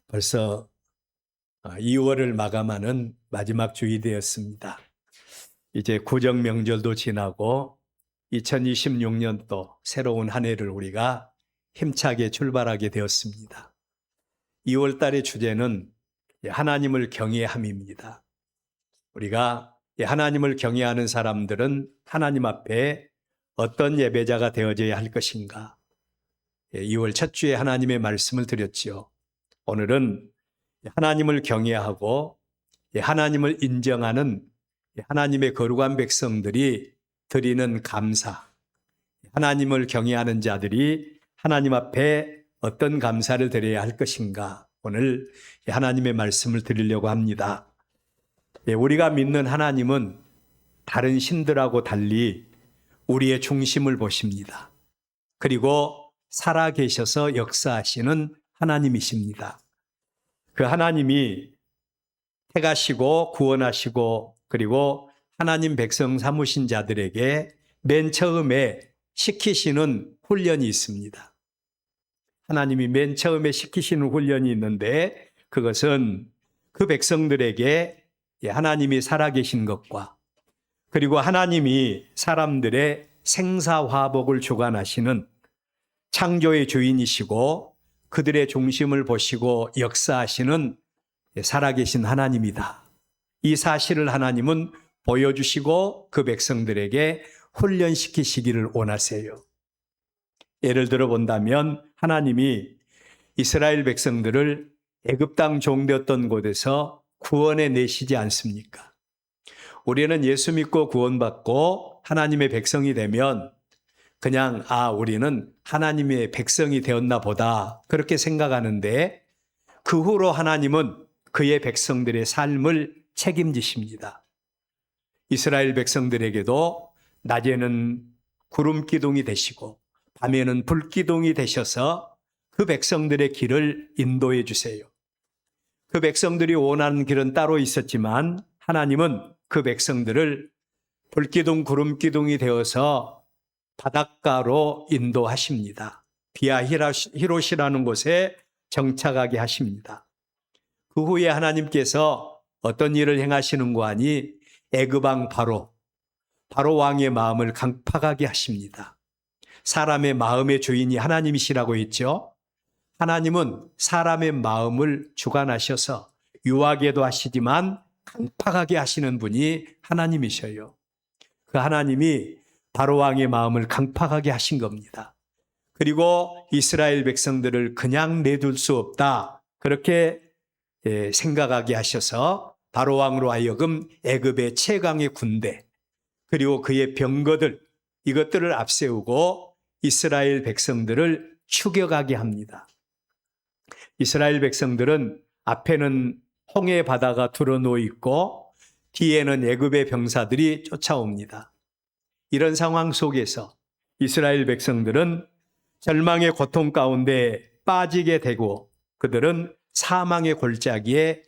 벌써 2월을 마감하는 마지막 주일이 되었습니다. 이제 구정 명절도 지나고 2026년도 새로운 한 해를 우리가 힘차게 출발하게 되었습니다. 2월 달의 주제는 하나님을 경외함입니다. 우리가 하나님을 경외하는 사람들은 하나님 앞에 어떤 예배자가 되어져야 할 것인가? 2월 첫 주에 하나님의 말씀을 드렸지요. 오늘은 하나님을 경외하고 하나님을 인정하는 하나님의 거룩한 백성들이 드리는 감사, 하나님을 경외하는 자들이 하나님 앞에 어떤 감사를 드려야 할 것인가, 오늘 하나님의 말씀을 드리려고 합니다. 우리가 믿는 하나님은 다른 신들하고 달리 우리의 중심을 보십니다. 그리고 살아계셔서 역사하시는 하나님이십니다. 그 하나님이 택하시고 구원하시고 그리고 하나님 백성 삼으신 자들에게 맨 처음에 시키시는 훈련이 있습니다. 하나님이 맨 처음에 시키시는 훈련이 있는데 그것은 그 백성들에게 하나님이 살아계신 것과 그리고 하나님이 사람들의 생사화복을 주관하시는 창조의 주인이시고 그들의 중심을 보시고 역사하시는 살아계신 하나님이다. 이 사실을 하나님은 보여주시고 그 백성들에게 훈련시키시기를 원하세요. 예를 들어 본다면 하나님이 이스라엘 백성들을 애굽 땅 종되었던 곳에서 구원해 내시지 않습니까? 우리는 예수 믿고 구원받고 하나님의 백성이 되면 그냥 우리는 하나님의 백성이 되었나 보다 그렇게 생각하는데 그 후로 하나님은 그의 백성들의 삶을 책임지십니다. 이스라엘 백성들에게도 낮에는 구름 기둥이 되시고 밤에는 불 기둥이 되셔서 그 백성들의 길을 인도해 주세요. 그 백성들이 원하는 길은 따로 있었지만 하나님은 그 백성들을 불기둥 구름 기둥이 되어서 바닷가로 인도하십니다. 비아 히롯이라는 곳에 정착하게 하십니다. 그 후에 하나님께서 어떤 일을 행하시는가 하니 애굽 왕 바로 왕의 마음을 강팍하게 하십니다. 사람의 마음의 주인이 하나님이시라고 했죠. 하나님은 사람의 마음을 주관하셔서 유하게도 하시지만 강팍하게 하시는 분이 하나님이셔요. 그 하나님이 바로 왕의 마음을 강팍하게 하신 겁니다. 그리고 이스라엘 백성들을 그냥 내둘 수 없다. 그렇게 생각하게 하셔서 바로 왕으로 하여금 애굽의 최강의 군대 그리고 그의 병거들 이것들을 앞세우고 이스라엘 백성들을 추격하게 합니다. 이스라엘 백성들은 앞에는 홍해 바다가 드러누워 있고 뒤에는 애굽의 병사들이 쫓아옵니다. 이런 상황 속에서 이스라엘 백성들은 절망의 고통 가운데 빠지게 되고 그들은 사망의 골짜기에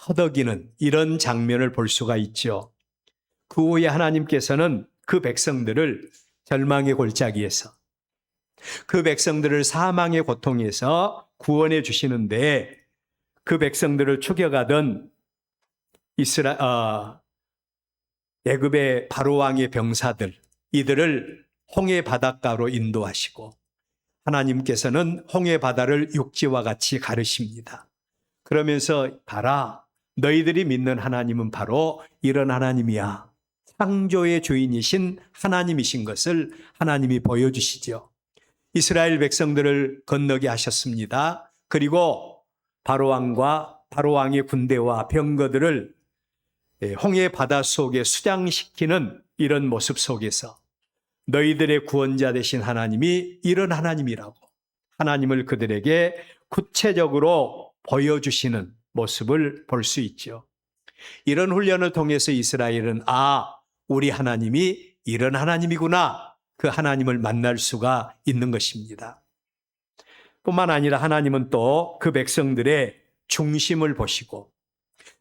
허덕이는 이런 장면을 볼 수가 있죠. 그 후에 하나님께서는 그 백성들을 절망의 골짜기에서 그 백성들을 사망의 고통에서 구원해 주시는데 그 백성들을 추격하던 애굽의 바로 왕의 병사들 이들을 홍해 바닷가로 인도하시고 하나님께서는 홍해 바다를 육지와 같이 가르십니다. 그러면서 봐라 너희들이 믿는 하나님은 바로 이런 하나님이야. 창조의 주인이신 하나님이신 것을 하나님이 보여주시죠. 이스라엘 백성들을 건너게 하셨습니다. 그리고 바로 왕과 바로 왕의 군대와 병거들을 홍해 바다 속에 수장시키는 이런 모습 속에서 너희들의 구원자 되신 하나님이 이런 하나님이라고 하나님을 그들에게 구체적으로 보여주시는 모습을 볼 수 있죠. 이런 훈련을 통해서 이스라엘은 우리 하나님이 이런 하나님이구나 그 하나님을 만날 수가 있는 것입니다. 뿐만 아니라 하나님은 또 그 백성들의 중심을 보시고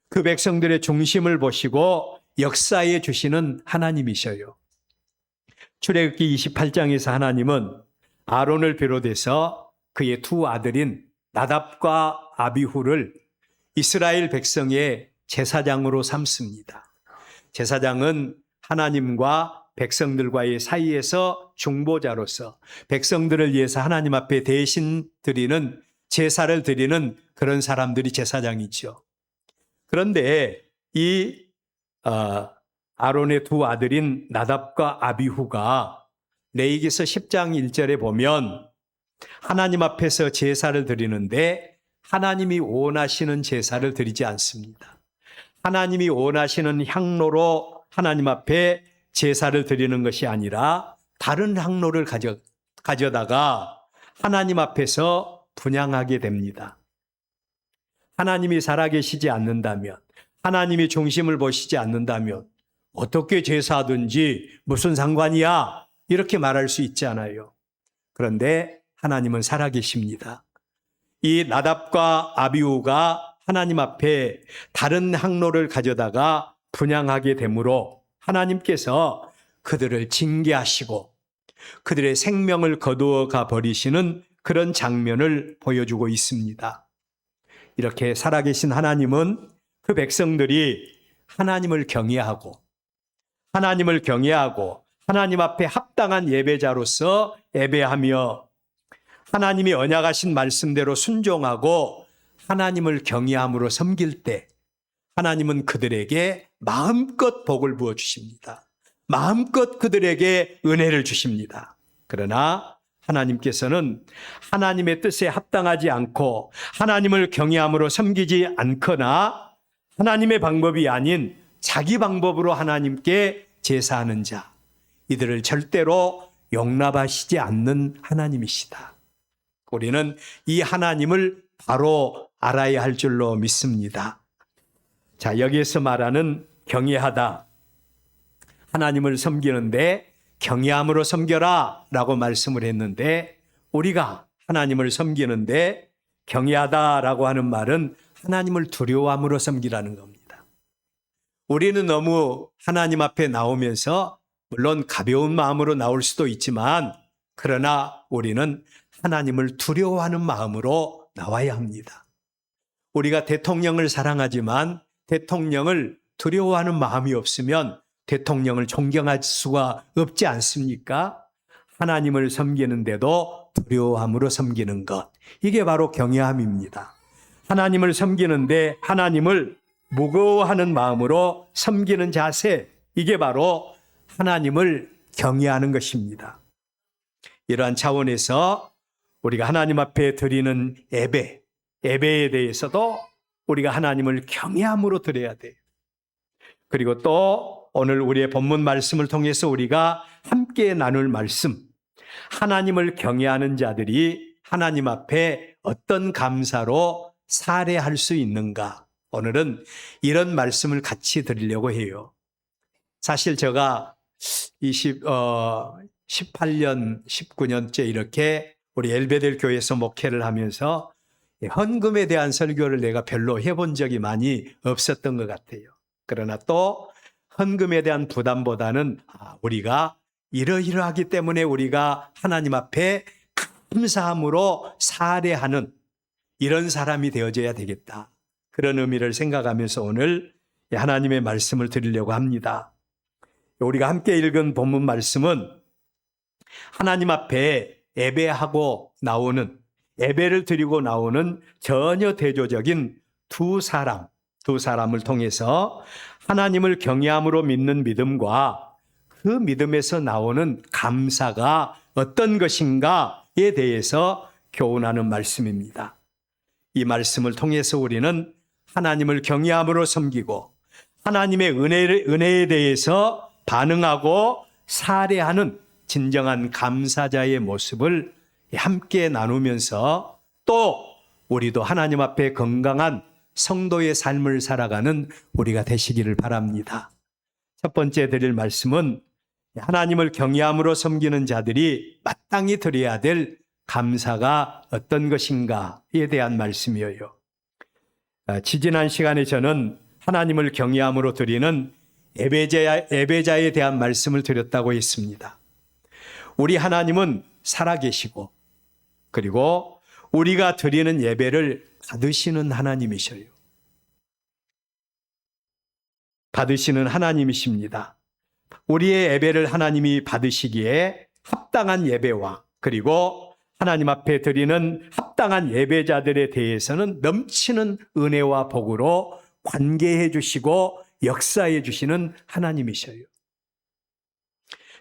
그 백성들의 중심을 보시고 역사해 주시는 하나님이셔요. 출애굽기 28장에서 하나님은 아론을 비롯해서 그의 두 아들인 나답과 아비후를 이스라엘 백성의 제사장으로 삼습니다. 제사장은 하나님과 백성들과의 사이에서 중보자로서 백성들을 위해서 하나님 앞에 대신 드리는 제사를 드리는 그런 사람들이 제사장이죠. 그런데 이 아론의 두 아들인 나답과 아비후가 레위기서 10장 1절에 보면 하나님 앞에서 제사를 드리는데 하나님이 원하시는 제사를 드리지 않습니다. 하나님이 원하시는 향로로 하나님 앞에 제사를 드리는 것이 아니라 다른 향로를 가져다가 하나님 앞에서 분향하게 됩니다. 하나님이 살아계시지 않는다면, 하나님이 중심을 보시지 않는다면 어떻게 제사하든지 무슨 상관이야 이렇게 말할 수 있잖아요. 그런데 하나님은 살아계십니다. 이 나답과 아비후가 하나님 앞에 다른 향로를 가져다가 분향하게 되므로 하나님께서 그들을 징계하시고 그들의 생명을 거두어가 버리시는 그런 장면을 보여주고 있습니다. 이렇게 살아계신 하나님은 그 백성들이 하나님을 경외하고 하나님 앞에 합당한 예배자로서 예배하며 하나님이 언약하신 말씀대로 순종하고 하나님을 경외함으로 섬길 때 하나님은 그들에게 마음껏 복을 부어 주십니다. 마음껏 그들에게 은혜를 주십니다. 그러나 하나님께서는 하나님의 뜻에 합당하지 않고 하나님을 경외함으로 섬기지 않거나 하나님의 방법이 아닌 자기 방법으로 하나님께 제사하는 자, 이들을 절대로 용납하시지 않는 하나님이시다. 우리는 이 하나님을 바로 알아야 할 줄로 믿습니다. 자, 여기에서 말하는 경외하다, 하나님을 섬기는데 경외함으로 섬겨라 라고 말씀을 했는데, 우리가 하나님을 섬기는데 경외하다라고 하는 말은 하나님을 두려워함으로 섬기라는 겁니다. 우리는 너무 하나님 앞에 나오면서 물론 가벼운 마음으로 나올 수도 있지만, 그러나 우리는 하나님을 두려워하는 마음으로 나와야 합니다. 우리가 대통령을 사랑하지만 대통령을 두려워하는 마음이 없으면 대통령을 존경할 수가 없지 않습니까? 하나님을 섬기는데도 두려워함으로 섬기는 것, 이게 바로 경외함입니다. 하나님을 섬기는데 하나님을 무거워하는 마음으로 섬기는 자세, 이게 바로 하나님을 경외하는 것입니다. 이러한 차원에서 우리가 하나님 앞에 드리는 예배에 대해서도 우리가 하나님을 경외함으로 드려야 돼요. 그리고 또 오늘 우리의 본문 말씀을 통해서 우리가 함께 나눌 말씀, 하나님을 경외하는 자들이 하나님 앞에 어떤 감사로 살해할 수 있는가, 오늘은 이런 말씀을 같이 드리려고 해요. 사실 제가 18년, 19년째 이렇게 우리 엘베델 교회에서 목회를 하면서 헌금에 대한 설교를 내가 별로 해본 적이 많이 없었던 것 같아요. 그러나 또 헌금에 대한 부담보다는 우리가 이러이러하기 때문에 우리가 하나님 앞에 감사함으로 살해하는 이런 사람이 되어져야 되겠다, 그런 의미를 생각하면서 오늘 하나님의 말씀을 드리려고 합니다. 우리가 함께 읽은 본문 말씀은 하나님 앞에 예배하고 나오는, 예배를 드리고 나오는 전혀 대조적인 두 사람을 통해서 하나님을 경외함으로 믿는 믿음과 그 믿음에서 나오는 감사가 어떤 것인가에 대해서 교훈하는 말씀입니다. 이 말씀을 통해서 우리는 하나님을 경외함으로 섬기고 하나님의 은혜에 대해서 반응하고 살해하는 진정한 감사자의 모습을 함께 나누면서 또 우리도 하나님 앞에 건강한 성도의 삶을 살아가는 우리가 되시기를 바랍니다. 첫 번째 드릴 말씀은 하나님을 경외함으로 섬기는 자들이 마땅히 드려야 될 감사가 어떤 것인가에 대한 말씀이에요. 지지난 시간에 저는 하나님을 경외함으로 드리는 예배자에 대한 말씀을 드렸다고 했습니다. 우리 하나님은 살아계시고, 그리고 우리가 드리는 예배를 받으시는 하나님이셔요. 받으시는 하나님이십니다. 우리의 예배를 하나님이 받으시기에 합당한 예배와 그리고 하나님 앞에 드리는 합당한 예배자들에 대해서는 넘치는 은혜와 복으로 관계해 주시고 역사해 주시는 하나님이셔요.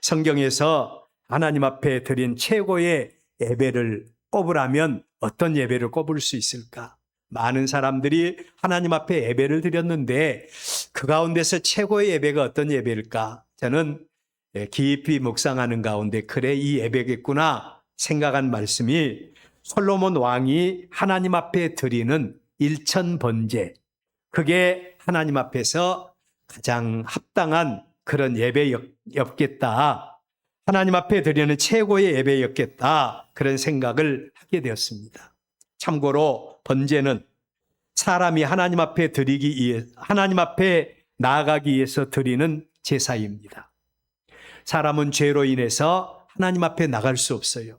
성경에서 하나님 앞에 드린 최고의 예배를 꼽으라면 어떤 예배를 꼽을 수 있을까? 많은 사람들이 하나님 앞에 예배를 드렸는데 그 가운데서 최고의 예배가 어떤 예배일까? 저는 깊이 묵상하는 가운데 그래 이 예배겠구나 생각한 말씀이 솔로몬 왕이 하나님 앞에 드리는 일천번제, 그게 하나님 앞에서 가장 합당한 그런 예배였겠다. 하나님 앞에 드리는 최고의 예배였겠다. 그런 생각을 하게 되었습니다. 참고로 번제는 사람이 하나님 앞에 하나님 앞에 나아가기 위해서 드리는 제사입니다. 사람은 죄로 인해서 하나님 앞에 나갈 수 없어요.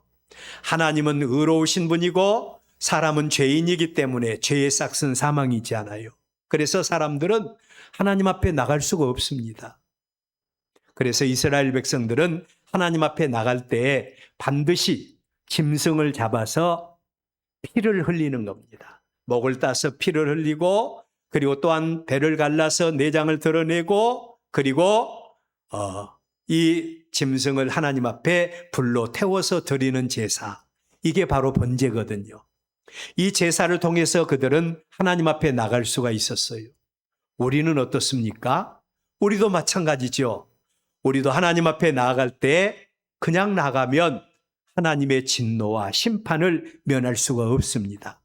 하나님은 의로우신 분이고 사람은 죄인이기 때문에 죄의 싹은 사망이지 않아요. 그래서 사람들은 하나님 앞에 나갈 수가 없습니다. 그래서 이스라엘 백성들은 하나님 앞에 나갈 때 반드시 짐승을 잡아서 피를 흘리는 겁니다. 목을 따서 피를 흘리고 그리고 또한 배를 갈라서 내장을 드러내고 그리고 이 짐승을 하나님 앞에 불로 태워서 드리는 제사, 이게 바로 번제거든요. 이 제사를 통해서 그들은 하나님 앞에 나갈 수가 있었어요. 우리는 어떻습니까? 우리도 마찬가지죠. 우리도 하나님 앞에 나아갈 때 그냥 나가면 하나님의 진노와 심판을 면할 수가 없습니다.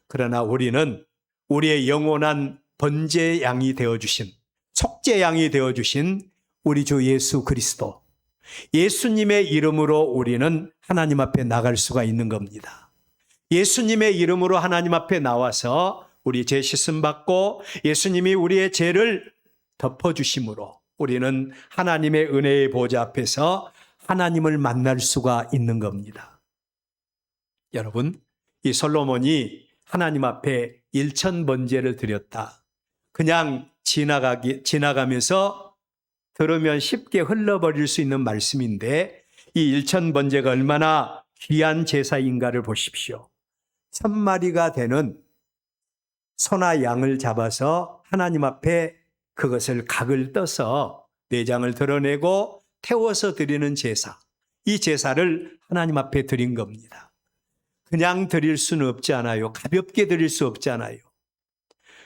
그러나 우리는 우리의 영원한 번제 양이 되어주신, 속죄 양이 되어주신 우리 주 예수 그리스도, 예수님의 이름으로 우리는 하나님 앞에 나갈 수가 있는 겁니다. 예수님의 이름으로 하나님 앞에 나와서 우리 죄 씻음 받고 예수님이 우리의 죄를 덮어주심으로 우리는 하나님의 은혜의 보좌 앞에서 하나님을 만날 수가 있는 겁니다. 여러분, 이 솔로몬이 하나님 앞에 일천번제를 드렸다. 그냥 지나가면서 들으면 쉽게 흘러버릴 수 있는 말씀인데 이 일천번제가 얼마나 귀한 제사인가를 보십시오. 1000마리가 되는 소나 양을 잡아서 하나님 앞에 그것을 각을 떠서 내장을 드러내고 태워서 드리는 제사, 이 제사를 하나님 앞에 드린 겁니다. 그냥 드릴 수는 없지 않아요. 가볍게 드릴 수 없잖아요.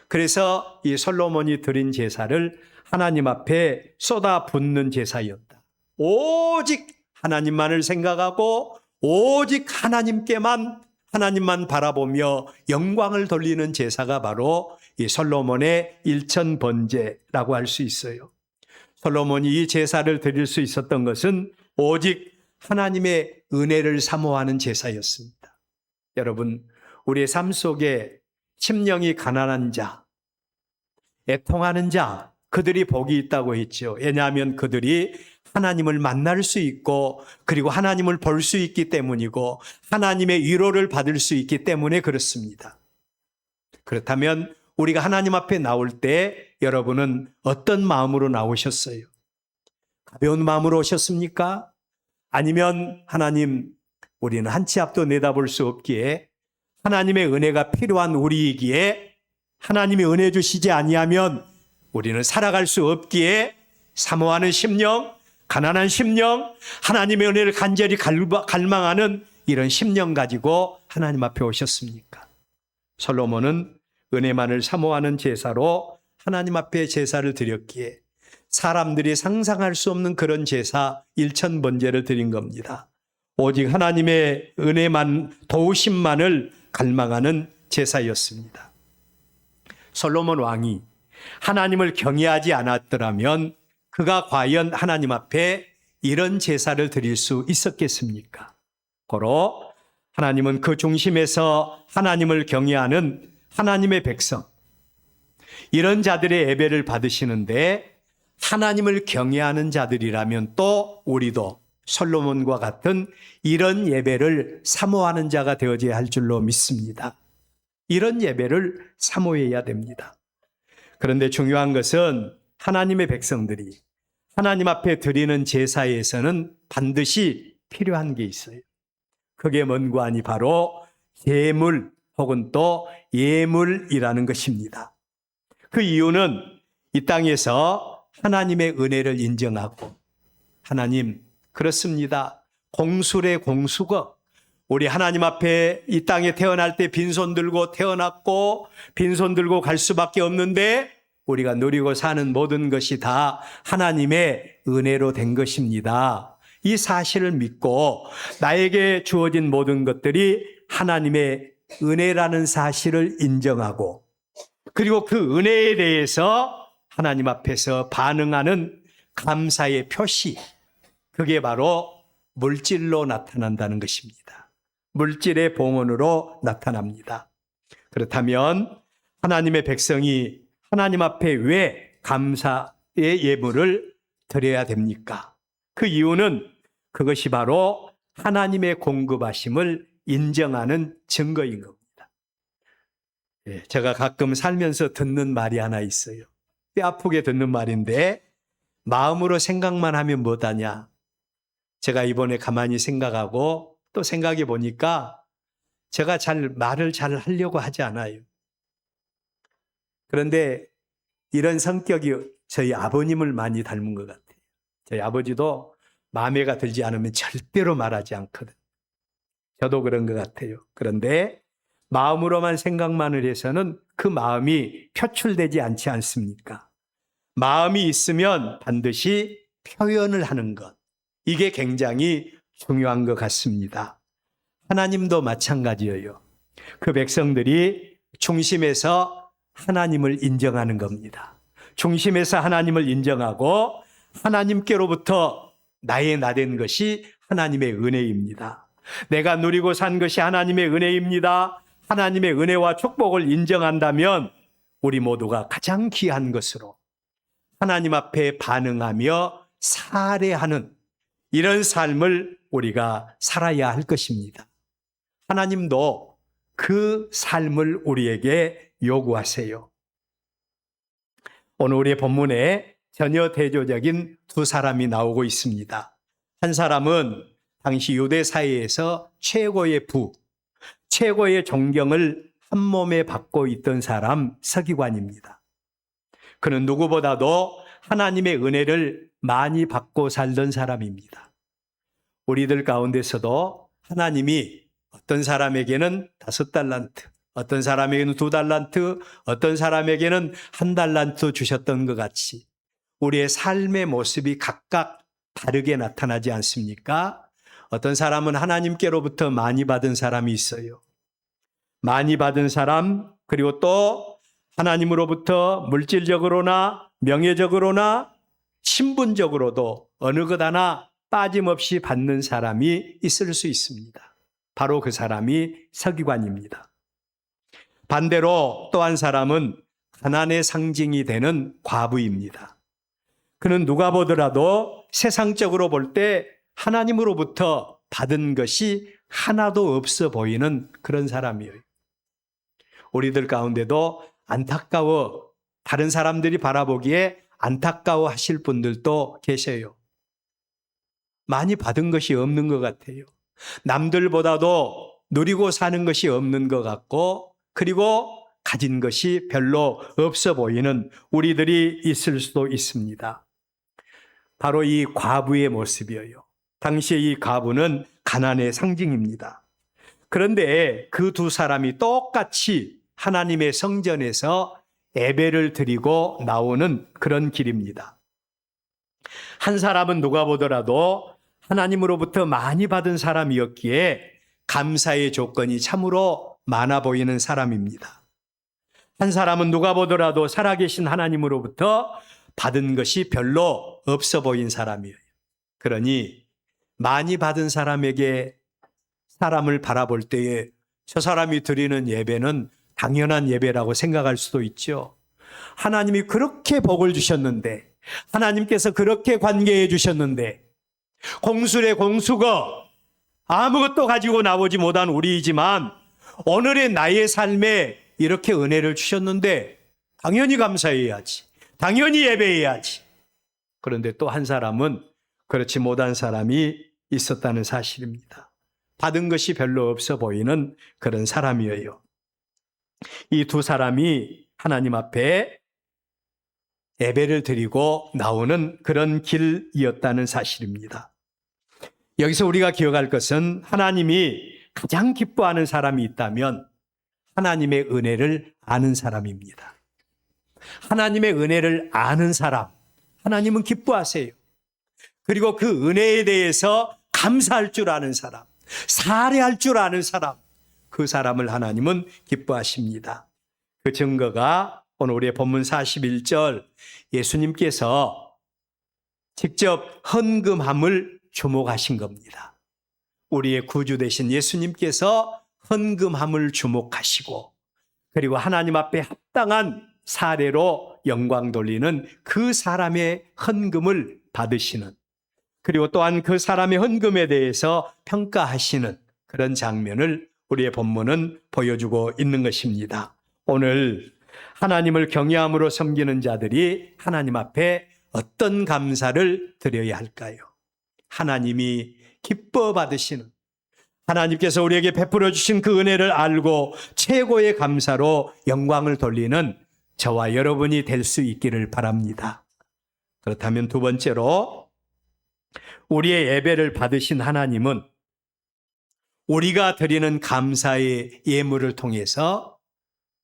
그래서 이 솔로몬이 드린 제사를 하나님 앞에 쏟아붓는 제사였다. 오직 하나님만을 생각하고 오직 하나님만 바라보며 영광을 돌리는 제사가 바로 이 솔로몬의 일천번제라고 할 수 있어요. 솔로몬이 이 제사를 드릴 수 있었던 것은 오직 하나님의 은혜를 사모하는 제사였습니다. 여러분, 우리의 삶 속에 심령이 가난한 자, 애통하는 자, 그들이 복이 있다고 했죠. 왜냐하면 그들이 하나님을 만날 수 있고 그리고 하나님을 볼 수 있기 때문이고 하나님의 위로를 받을 수 있기 때문에 그렇습니다. 그렇다면 우리가 하나님 앞에 나올 때 여러분은 어떤 마음으로 나오셨어요? 가벼운 마음으로 오셨습니까? 아니면 하나님, 우리는 한 치 앞도 내다볼 수 없기에 하나님의 은혜가 필요한 우리이기에 하나님이 은혜 주시지 아니하면 우리는 살아갈 수 없기에 사모하는 심령, 가난한 심령, 하나님의 은혜를 간절히 갈망하는 이런 심령 가지고 하나님 앞에 오셨습니까? 솔로몬은 은혜만을 사모하는 제사로 하나님 앞에 제사를 드렸기에 사람들이 상상할 수 없는 그런 제사 일천번제를 드린 겁니다. 오직 하나님의 은혜만, 도우심만을 갈망하는 제사였습니다. 솔로몬 왕이 하나님을 경외하지 않았더라면 그가 과연 하나님 앞에 이런 제사를 드릴 수 있었겠습니까? 고로 하나님은 그 중심에서 하나님을 경외하는 하나님의 백성, 이런 자들의 예배를 받으시는데 하나님을 경외하는 자들이라면 또 우리도 솔로몬과 같은 이런 예배를 사모하는 자가 되어져야 할 줄로 믿습니다. 이런 예배를 사모해야 됩니다. 그런데 중요한 것은 하나님의 백성들이 하나님 앞에 드리는 제사에서는 반드시 필요한 게 있어요. 그게 뭔고 하니 바로 제물 혹은 또 예물이라는 것입니다. 그 이유는 이 땅에서 하나님의 은혜를 인정하고 하나님 그렇습니다. 공술의 공수거 우리 하나님 앞에 이 땅에 태어날 때 빈손 들고 태어났고 빈손 들고 갈 수밖에 없는데 우리가 누리고 사는 모든 것이 다 하나님의 은혜로 된 것입니다. 이 사실을 믿고 나에게 주어진 모든 것들이 하나님의 은혜라는 사실을 인정하고 그리고 그 은혜에 대해서 하나님 앞에서 반응하는 감사의 표시, 그게 바로 물질로 나타난다는 것입니다. 물질의 봉헌으로 나타납니다. 그렇다면 하나님의 백성이 하나님 앞에 왜 감사의 예물을 드려야 됩니까? 그 이유는 그것이 바로 하나님의 공급하심을 인정하는 증거인 겁니다. 제가 가끔 살면서 듣는 말이 하나 있어요. 뼈 아프게 듣는 말인데 마음으로 생각만 하면 뭐하냐? 제가 이번에 가만히 생각하고 또 생각해 보니까 제가 말을 잘 하려고 하지 않아요. 그런데 이런 성격이 저희 아버님을 많이 닮은 것 같아요. 저희 아버지도 마음에가 들지 않으면 절대로 말하지 않거든. 저도 그런 것 같아요. 그런데 마음으로만 생각만을 해서는 그 마음이 표출되지 않지 않습니까? 마음이 있으면 반드시 표현을 하는 것. 이게 굉장히 중요한 것 같습니다. 하나님도 마찬가지예요. 그 백성들이 중심에서 하나님을 인정하는 겁니다. 중심에서 하나님을 인정하고 하나님께로부터 나의 나된 것이 하나님의 은혜입니다. 내가 누리고 산 것이 하나님의 은혜입니다. 하나님의 은혜와 축복을 인정한다면 우리 모두가 가장 귀한 것으로 하나님 앞에 반응하며 살해하는 이런 삶을 우리가 살아야 할 것입니다. 하나님도 그 삶을 우리에게 요구하세요. 오늘 우리의 본문에 전혀 대조적인 두 사람이 나오고 있습니다. 한 사람은 당시 유대 사회에서 최고의 부, 최고의 존경을 한 몸에 받고 있던 사람 서기관입니다. 그는 누구보다도 하나님의 은혜를 많이 받고 살던 사람입니다. 우리들 가운데서도 하나님이 어떤 사람에게는 5달란트, 어떤 사람에게는 2달란트, 어떤 사람에게는 1달란트 주셨던 것 같이 우리의 삶의 모습이 각각 다르게 나타나지 않습니까? 어떤 사람은 하나님께로부터 많이 받은 사람이 있어요. 많이 받은 사람, 그리고 또 하나님으로부터 물질적으로나 명예적으로나 신분적으로도 어느 것 하나 빠짐없이 받는 사람이 있을 수 있습니다. 바로 그 사람이 서기관입니다. 반대로 또 한 사람은 가난의 상징이 되는 과부입니다. 그는 누가 보더라도 세상적으로 볼 때 하나님으로부터 받은 것이 하나도 없어 보이는 그런 사람이에요. 우리들 가운데도 안타까워, 다른 사람들이 바라보기에 안타까워 하실 분들도 계세요. 많이 받은 것이 없는 것 같아요. 남들보다도 누리고 사는 것이 없는 것 같고, 그리고 가진 것이 별로 없어 보이는 우리들이 있을 수도 있습니다. 바로 이 과부의 모습이에요. 당시에 이 과부는 가난의 상징입니다. 그런데 그 두 사람이 똑같이 하나님의 성전에서 예배를 드리고 나오는 그런 길입니다. 한 사람은 누가 보더라도 하나님으로부터 많이 받은 사람이었기에 감사의 조건이 참으로 많아 보이는 사람입니다. 한 사람은 누가 보더라도 살아계신 하나님으로부터 받은 것이 별로 없어 보인 사람이에요. 그러니 많이 받은 사람에게 사람을 바라볼 때에 저 사람이 드리는 예배는 당연한 예배라고 생각할 수도 있죠. 하나님이 그렇게 복을 주셨는데, 하나님께서 그렇게 관계해 주셨는데, 공술의 공수거 아무것도 가지고 나오지 못한 우리이지만 오늘의 나의 삶에 이렇게 은혜를 주셨는데 당연히 감사해야지. 당연히 예배해야지. 그런데 또 한 사람은 그렇지 못한 사람이 있었다는 사실입니다. 받은 것이 별로 없어 보이는 그런 사람이에요. 이 두 사람이 하나님 앞에 예배를 드리고 나오는 그런 길이었다는 사실입니다. 여기서 우리가 기억할 것은 하나님이 가장 기뻐하는 사람이 있다면 하나님의 은혜를 아는 사람입니다. 하나님의 은혜를 아는 사람, 하나님은 기뻐하세요. 그리고 그 은혜에 대해서 감사할 줄 아는 사람, 사례할 줄 아는 사람, 그 사람을 하나님은 기뻐하십니다. 그 증거가 오늘 우리의 본문 41절 예수님께서 직접 헌금함을 주목하신 겁니다. 우리의 구주 되신 예수님께서 헌금함을 주목하시고 그리고 하나님 앞에 합당한 사례로 영광 돌리는 그 사람의 헌금을 받으시는, 그리고 또한 그 사람의 헌금에 대해서 평가하시는 그런 장면을 우리의 본문은 보여주고 있는 것입니다. 오늘 하나님을 경외함으로 섬기는 자들이 하나님 앞에 어떤 감사를 드려야 할까요? 하나님이 기뻐 받으시는, 하나님께서 우리에게 베풀어 주신 그 은혜를 알고 최고의 감사로 영광을 돌리는 저와 여러분이 될 수 있기를 바랍니다. 그렇다면 두 번째로, 우리의 예배를 받으신 하나님은 우리가 드리는 감사의 예물을 통해서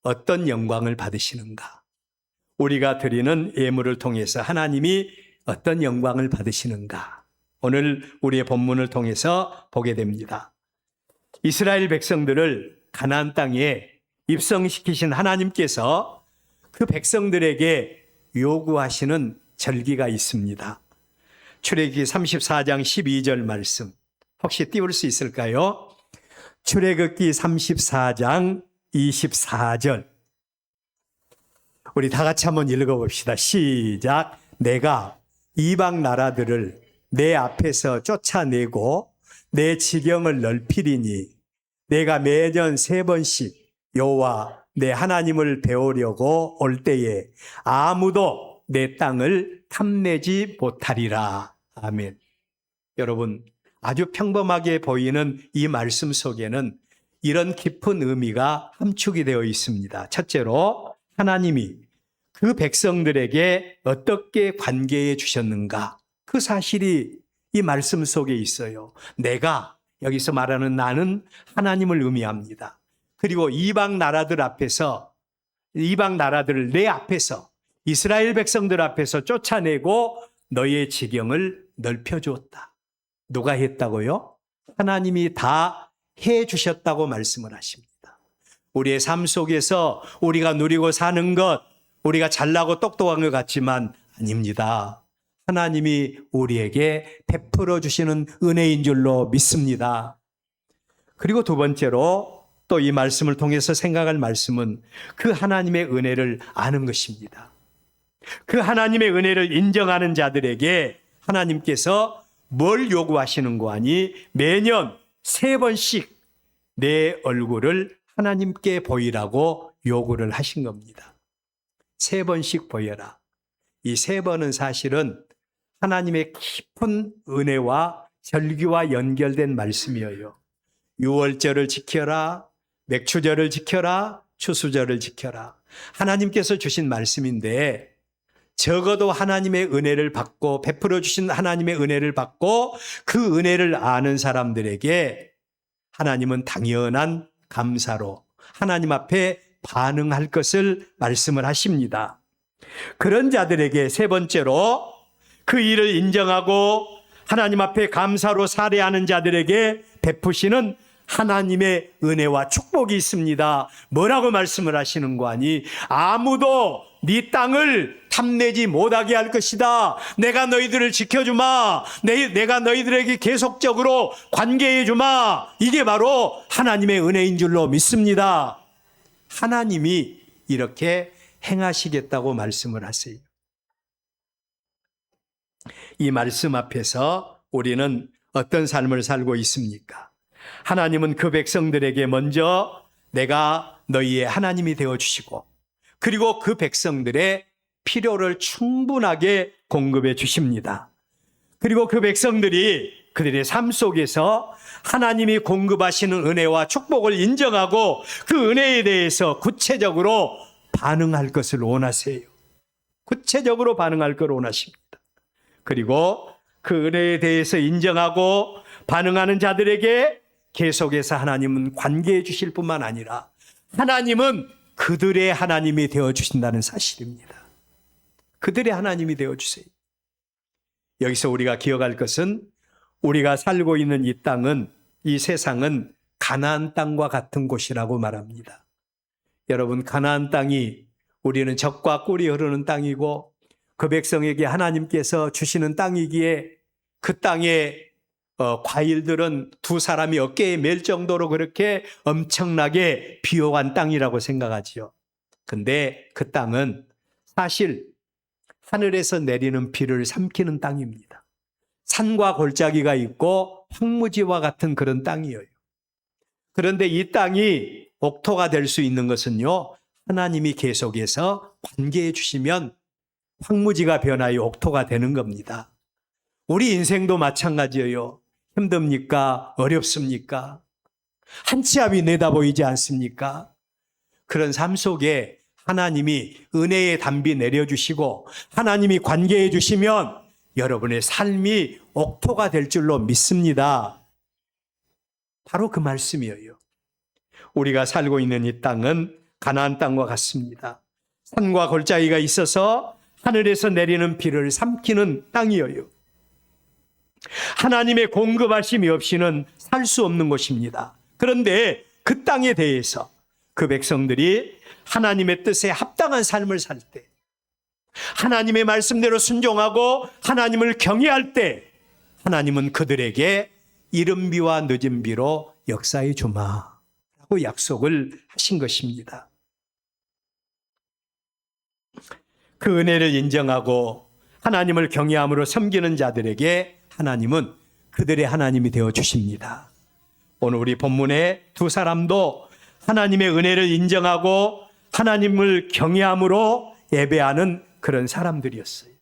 어떤 영광을 받으시는가? 우리가 드리는 예물을 통해서 하나님이 어떤 영광을 받으시는가? 오늘 우리의 본문을 통해서 보게 됩니다. 이스라엘 백성들을 가나안 땅에 입성시키신 하나님께서 그 백성들에게 요구하시는 절기가 있습니다. 출애굽기 34장 12절 말씀 혹시 띄울 수 있을까요? 출애굽기 34장 24절 우리 다 같이 한번 읽어봅시다. 시작. 내가 이방 나라들을 내 앞에서 쫓아내고 내 지경을 넓히리니 내가 매년 3번씩 여호와 내 하나님을 배우려고 올 때에 아무도 내 땅을 탐내지 못하리라. 아멘. 여러분, 아주 평범하게 보이는 이 말씀 속에는 이런 깊은 의미가 함축이 되어 있습니다. 첫째로, 하나님이 그 백성들에게 어떻게 관계해 주셨는가? 그 사실이 이 말씀 속에 있어요. 내가, 여기서 말하는 나는 하나님을 의미합니다. 그리고 이방 나라들 앞에서, 이방 나라들을 내 앞에서, 이스라엘 백성들 앞에서 쫓아내고 너의 지경을 넓혀주었다. 누가 했다고요? 하나님이 다 해주셨다고 말씀을 하십니다. 우리의 삶 속에서 우리가 누리고 사는 것, 우리가 잘나고 똑똑한 것 같지만 아닙니다. 하나님이 우리에게 베풀어 주시는 은혜인 줄로 믿습니다. 그리고 두 번째로 또 이 말씀을 통해서 생각할 말씀은 그 하나님의 은혜를 아는 것입니다. 그 하나님의 은혜를 인정하는 자들에게 하나님께서 뭘 요구하시는 거 아니? 매년 3번씩 내 얼굴을 하나님께 보이라고 요구를 하신 겁니다. 3번씩 보여라. 이 3번은 사실은 하나님의 깊은 은혜와 절기와 연결된 말씀이에요. 유월절을 지켜라, 맥추절을 지켜라, 추수절을 지켜라. 하나님께서 주신 말씀인데 적어도 하나님의 은혜를 받고 베풀어 주신 하나님의 은혜를 받고 그 은혜를 아는 사람들에게 하나님은 당연한 감사로 하나님 앞에 반응할 것을 말씀을 하십니다. 그런 자들에게 세 번째로 그 일을 인정하고 하나님 앞에 감사로 살해하는 자들에게 베푸시는 하나님의 은혜와 축복이 있습니다. 뭐라고 말씀을 하시는 거 아니? 아무도 네 땅을 탐내지 못하게 할 것이다. 내가 너희들을 지켜주마. 내가 너희들에게 계속적으로 관계해주마. 이게 바로 하나님의 은혜인 줄로 믿습니다. 하나님이 이렇게 행하시겠다고 말씀을 하세요. 이 말씀 앞에서 우리는 어떤 삶을 살고 있습니까? 하나님은 그 백성들에게 먼저 내가 너희의 하나님이 되어주시고 그리고 그 백성들의 필요를 충분하게 공급해 주십니다. 그리고 그 백성들이 그들의 삶 속에서 하나님이 공급하시는 은혜와 축복을 인정하고 그 은혜에 대해서 구체적으로 반응할 것을 원하세요. 구체적으로 반응할 것을 원하십니다. 그리고 그 은혜에 대해서 인정하고 반응하는 자들에게 계속해서 하나님은 관계해 주실 뿐만 아니라 하나님은 그들의 하나님이 되어주신다는 사실입니다. 그들의 하나님이 되어주세요. 여기서 우리가 기억할 것은 우리가 살고 있는 이 땅은, 이 세상은 가나안 땅과 같은 곳이라고 말합니다. 여러분, 가나안 땅이 우리는 젖과 꿀이 흐르는 땅이고 그 백성에게 하나님께서 주시는 땅이기에 그 땅의 과일들은 두 사람이 어깨에 맬 정도로 그렇게 엄청나게 비옥한 땅이라고 생각하지요. 근데 그 땅은 사실 하늘에서 내리는 비를 삼키는 땅입니다. 산과 골짜기가 있고 황무지와 같은 그런 땅이에요. 그런데 이 땅이 옥토가 될 수 있는 것은요, 하나님이 계속해서 관계해 주시면 황무지가 변하여 옥토가 되는 겁니다. 우리 인생도 마찬가지예요. 힘듭니까? 어렵습니까? 한 치 앞이 내다보이지 않습니까? 그런 삶 속에 하나님이 은혜의 담비 내려주시고 하나님이 관계해 주시면 여러분의 삶이 옥토가 될 줄로 믿습니다. 바로 그 말씀이에요. 우리가 살고 있는 이 땅은 가나안 땅과 같습니다. 산과 골짜기가 있어서 하늘에서 내리는 비를 삼키는 땅이에요. 하나님의 공급하심이 없이는 살 수 없는 곳입니다. 그런데 그 땅에 대해서 그 백성들이 하나님의 뜻에 합당한 삶을 살 때, 하나님의 말씀대로 순종하고 하나님을 경외할 때 하나님은 그들에게 이른 비와 늦은 비로 역사해 주마라고 약속을 하신 것입니다. 그 은혜를 인정하고 하나님을 경외함으로 섬기는 자들에게 하나님은 그들의 하나님이 되어 주십니다. 오늘 우리 본문의 두 사람도 하나님의 은혜를 인정하고 하나님을 경외함으로 예배하는 그런 사람들이었어요.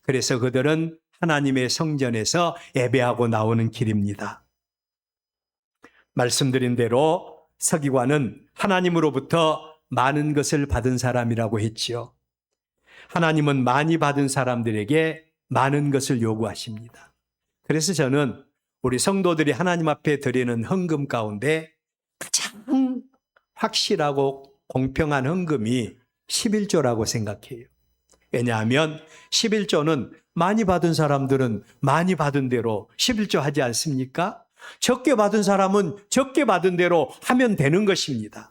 그래서 그들은 하나님의 성전에서 예배하고 나오는 길입니다. 말씀드린 대로 서기관은 하나님으로부터 많은 것을 받은 사람이라고 했지요. 하나님은 많이 받은 사람들에게 많은 것을 요구하십니다. 그래서 저는 우리 성도들이 하나님 앞에 드리는 헌금 가운데 가장 확실하고 공평한 헌금이 11조라고 생각해요. 왜냐하면 11조는 많이 받은 사람들은 많이 받은 대로 11조 하지 않습니까? 적게 받은 사람은 적게 받은 대로 하면 되는 것입니다.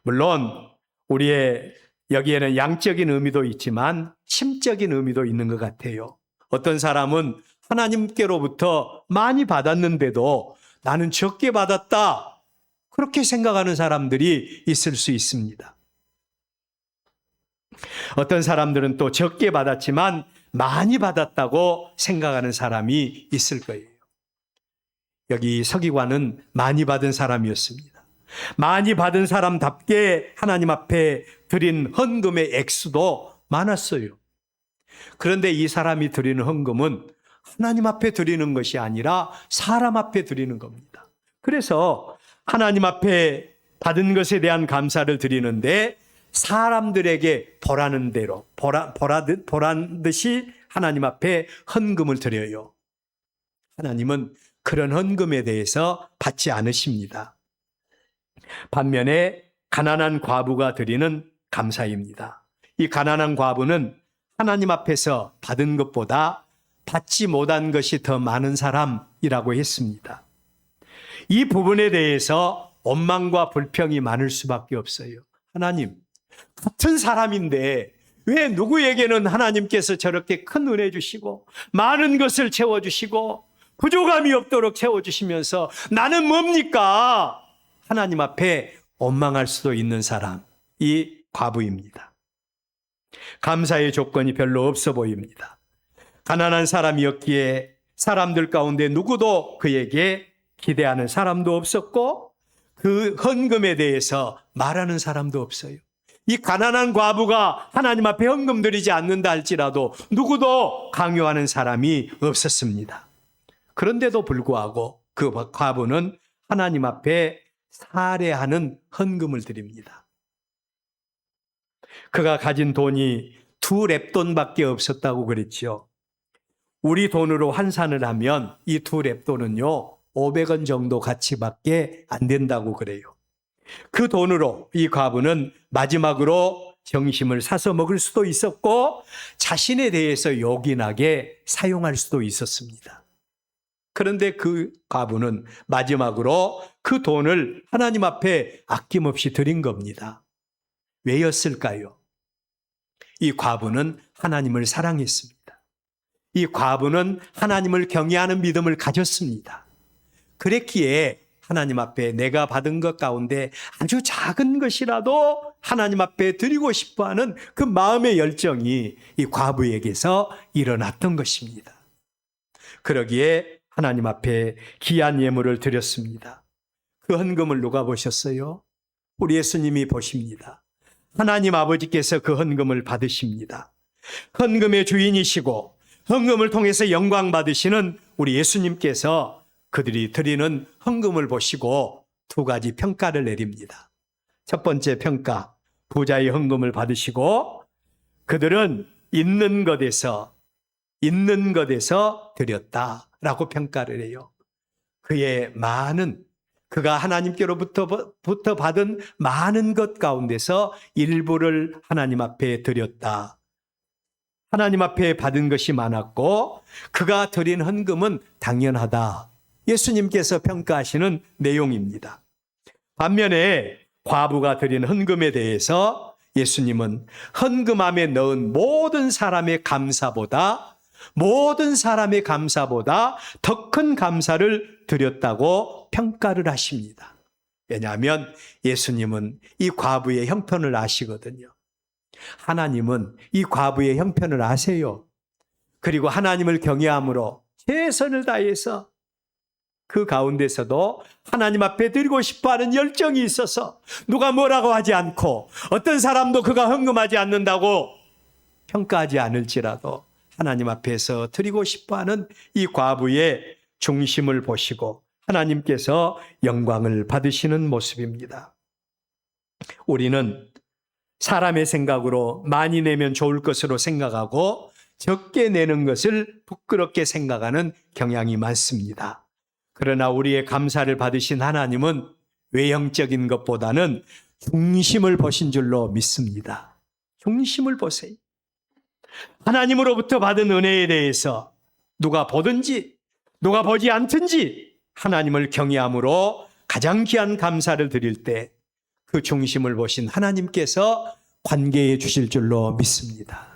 물론 우리의 여기에는 양적인 의미도 있지만 심적인 의미도 있는 것 같아요. 어떤 사람은 하나님께로부터 많이 받았는데도 나는 적게 받았다, 그렇게 생각하는 사람들이 있을 수 있습니다. 어떤 사람들은 또 적게 받았지만 많이 받았다고 생각하는 사람이 있을 거예요. 여기 서기관은 많이 받은 사람이었습니다. 많이 받은 사람답게 하나님 앞에 드린 헌금의 액수도 많았어요. 그런데 이 사람이 드리는 헌금은 하나님 앞에 드리는 것이 아니라 사람 앞에 드리는 겁니다. 그래서 하나님 앞에 받은 것에 대한 감사를 드리는데 사람들에게 보라는 대로, 보란 듯이 하나님 앞에 헌금을 드려요. 하나님은 그런 헌금에 대해서 받지 않으십니다. 반면에 가난한 과부가 드리는 감사입니다. 이 가난한 과부는 하나님 앞에서 받은 것보다 받지 못한 것이 더 많은 사람이라고 했습니다. 이 부분에 대해서 원망과 불평이 많을 수밖에 없어요. 하나님, 같은 사람인데 왜 누구에게는 하나님께서 저렇게 큰 은혜 주시고 많은 것을 채워주시고 부족함이 없도록 채워주시면서 나는 뭡니까? 하나님 앞에 원망할 수도 있는 사람, 이 과부입니다. 감사의 조건이 별로 없어 보입니다. 가난한 사람이었기에 사람들 가운데 누구도 그에게 기대하는 사람도 없었고 그 헌금에 대해서 말하는 사람도 없어요. 이 가난한 과부가 하나님 앞에 헌금 드리지 않는다 할지라도 누구도 강요하는 사람이 없었습니다. 그런데도 불구하고 그 과부는 하나님 앞에 살해하는 헌금을 드립니다. 그가 가진 돈이 2렙돈밖에 없었다고 그랬죠. 우리 돈으로 환산을 하면 이 2렙돈은요 500원 정도 가치밖에 안 된다고 그래요. 그 돈으로 이 과부는 마지막으로 정심을 사서 먹을 수도 있었고 자신에 대해서 요긴하게 사용할 수도 있었습니다. 그런데 그 과부는 마지막으로 그 돈을 하나님 앞에 아낌없이 드린 겁니다. 왜였을까요? 이 과부는 하나님을 사랑했습니다. 이 과부는 하나님을 경외하는 믿음을 가졌습니다. 그랬기에 하나님 앞에 내가 받은 것 가운데 아주 작은 것이라도 하나님 앞에 드리고 싶어하는 그 마음의 열정이 이 과부에게서 일어났던 것입니다. 그러기에 하나님 앞에 귀한 예물을 드렸습니다. 그 헌금을 누가 보셨어요? 우리 예수님이 보십니다. 하나님 아버지께서 그 헌금을 받으십니다. 헌금의 주인이시고 헌금을 통해서 영광 받으시는 우리 예수님께서 그들이 드리는 헌금을 보시고 2가지 평가를 내립니다. 첫 번째 평가, 부자의 헌금을 받으시고 그들은 있는 것에서 드렸다라고 평가를 해요. 그가 하나님께로부터 받은 많은 것 가운데서 일부를 하나님 앞에 드렸다. 하나님 앞에 받은 것이 많았고 그가 드린 헌금은 당연하다. 예수님께서 평가하시는 내용입니다. 반면에 과부가 드린 헌금에 대해서 예수님은 헌금함에 넣은 모든 사람의 감사보다 더 큰 감사를 드렸다고 평가를 하십니다. 왜냐하면 예수님은 이 과부의 형편을 아시거든요. 하나님은 이 과부의 형편을 아세요. 그리고 하나님을 경외함으로 최선을 다해서 그 가운데서도 하나님 앞에 드리고 싶어하는 열정이 있어서 누가 뭐라고 하지 않고 어떤 사람도 그가 헌금하지 않는다고 평가하지 않을지라도 하나님 앞에서 드리고 싶어하는 이 과부의 중심을 보시고 하나님께서 영광을 받으시는 모습입니다. 우리는 사람의 생각으로 많이 내면 좋을 것으로 생각하고 적게 내는 것을 부끄럽게 생각하는 경향이 많습니다. 그러나 우리의 감사를 받으신 하나님은 외형적인 것보다는 중심을 보신 줄로 믿습니다. 중심을 보세요. 하나님으로부터 받은 은혜에 대해서 누가 보든지 누가 보지 않든지 하나님을 경외함으로 가장 귀한 감사를 드릴 때 그 중심을 보신 하나님께서 관계해 주실 줄로 믿습니다.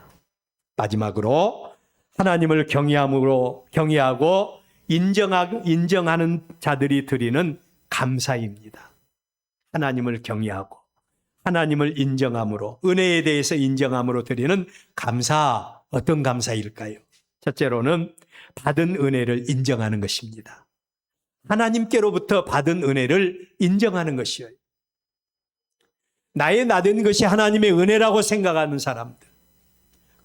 마지막으로 하나님을 경외하고 인정하는 자들이 드리는 감사입니다. 하나님을 경외하고 하나님을 인정함으로 은혜에 대해서 인정함으로 드리는 감사, 어떤 감사일까요? 첫째로는 받은 은혜를 인정하는 것입니다. 하나님께로부터 받은 은혜를 인정하는 것이에요. 나의 나된 것이 하나님의 은혜라고 생각하는 사람들,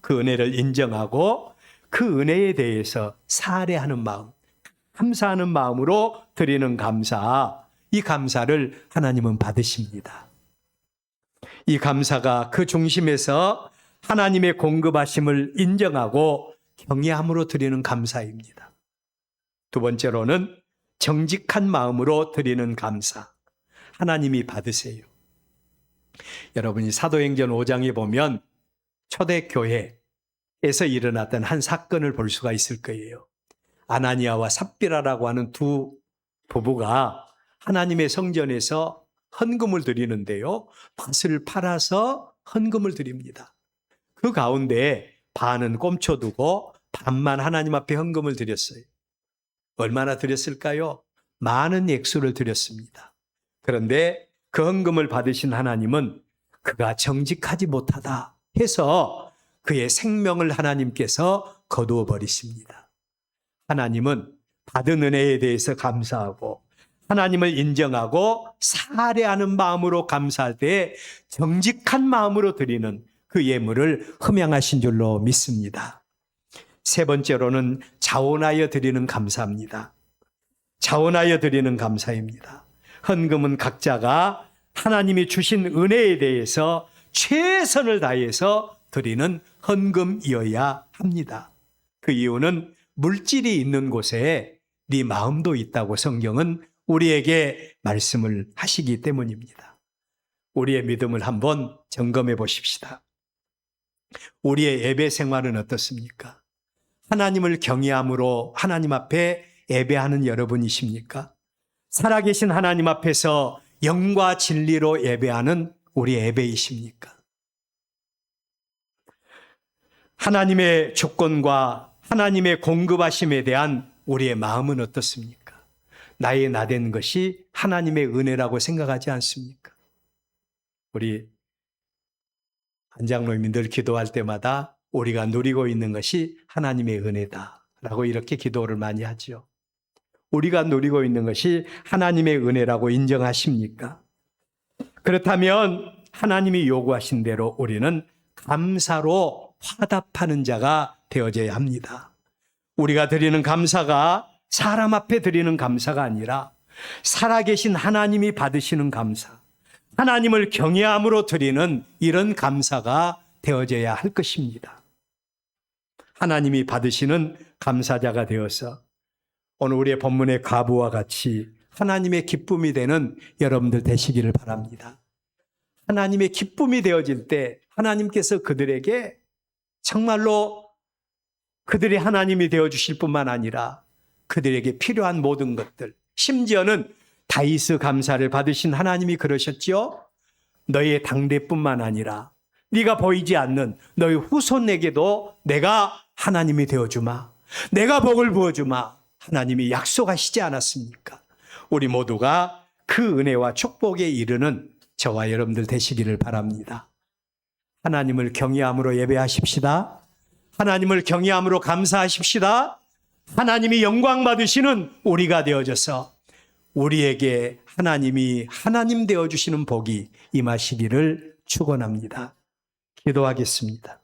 그 은혜를 인정하고 그 은혜에 대해서 사례하는 마음, 감사하는 마음으로 드리는 감사, 이 감사를 하나님은 받으십니다. 이 감사가 그 중심에서 하나님의 공급하심을 인정하고 경외함으로 드리는 감사입니다. 두 번째로는 정직한 마음으로 드리는 감사, 하나님이 받으세요. 여러분이 사도행전 5장에 보면 초대교회에서 일어났던 한 사건을 볼 수가 있을 거예요. 아나니아와 삽비라라고 하는 두 부부가 하나님의 성전에서 헌금을 드리는데요. 밭을 팔아서 헌금을 드립니다. 그 가운데 반은 꼼쳐두고 반만 하나님 앞에 헌금을 드렸어요. 얼마나 드렸을까요? 많은 액수를 드렸습니다. 그런데 그 헌금을 받으신 하나님은 그가 정직하지 못하다 해서 그의 생명을 하나님께서 거두어 버리십니다. 하나님은 받은 은혜에 대해서 감사하고 하나님을 인정하고 사례하는 마음으로 감사할 때 정직한 마음으로 드리는 그 예물을 흠양하신 줄로 믿습니다. 세 번째로는 자원하여 드리는 감사입니다. 자원하여 드리는 감사입니다. 헌금은 각자가 하나님이 주신 은혜에 대해서 최선을 다해서 드리는 헌금이어야 합니다. 그 이유는 물질이 있는 곳에 네 마음도 있다고 성경은 우리에게 말씀을 하시기 때문입니다. 우리의 믿음을 한번 점검해 보십시다. 우리의 예배 생활은 어떻습니까? 하나님을 경외함으로 하나님 앞에 예배하는 여러분이십니까? 살아계신 하나님 앞에서 영과 진리로 예배하는 우리 예배이십니까? 하나님의 주권과 하나님의 공급하심에 대한 우리의 마음은 어떻습니까? 나의 나된 것이 하나님의 은혜라고 생각하지 않습니까? 우리 안장로님이 늘 기도할 때마다 우리가 누리고 있는 것이 하나님의 은혜다라고 이렇게 기도를 많이 하죠. 우리가 누리고 있는 것이 하나님의 은혜라고 인정하십니까? 그렇다면 하나님이 요구하신 대로 우리는 감사로 화답하는 자가 되어져야 합니다. 우리가 드리는 감사가 사람 앞에 드리는 감사가 아니라 살아계신 하나님이 받으시는 감사, 하나님을 경외함으로 드리는 이런 감사가 되어져야 할 것입니다. 하나님이 받으시는 감사자가 되어서 오늘 우리의 본문의 과부와 같이 하나님의 기쁨이 되는 여러분들 되시기를 바랍니다. 하나님의 기쁨이 되어질 때 하나님께서 그들에게 정말로 그들이 하나님이 되어주실 뿐만 아니라 그들에게 필요한 모든 것들, 심지어는 다윗의 감사를 받으신 하나님이 그러셨지요. 너의 당대뿐만 아니라 네가 보이지 않는 너의 후손에게도 내가 하나님이 되어주마. 내가 복을 부어주마. 하나님이 약속하시지 않았습니까? 우리 모두가 그 은혜와 축복에 이르는 저와 여러분들 되시기를 바랍니다. 하나님을 경외함으로 예배하십시다. 하나님을 경외함으로 감사하십시다. 하나님이 영광 받으시는 우리가 되어져서 우리에게 하나님이 하나님 되어주시는 복이 임하시기를 축원합니다. 기도하겠습니다.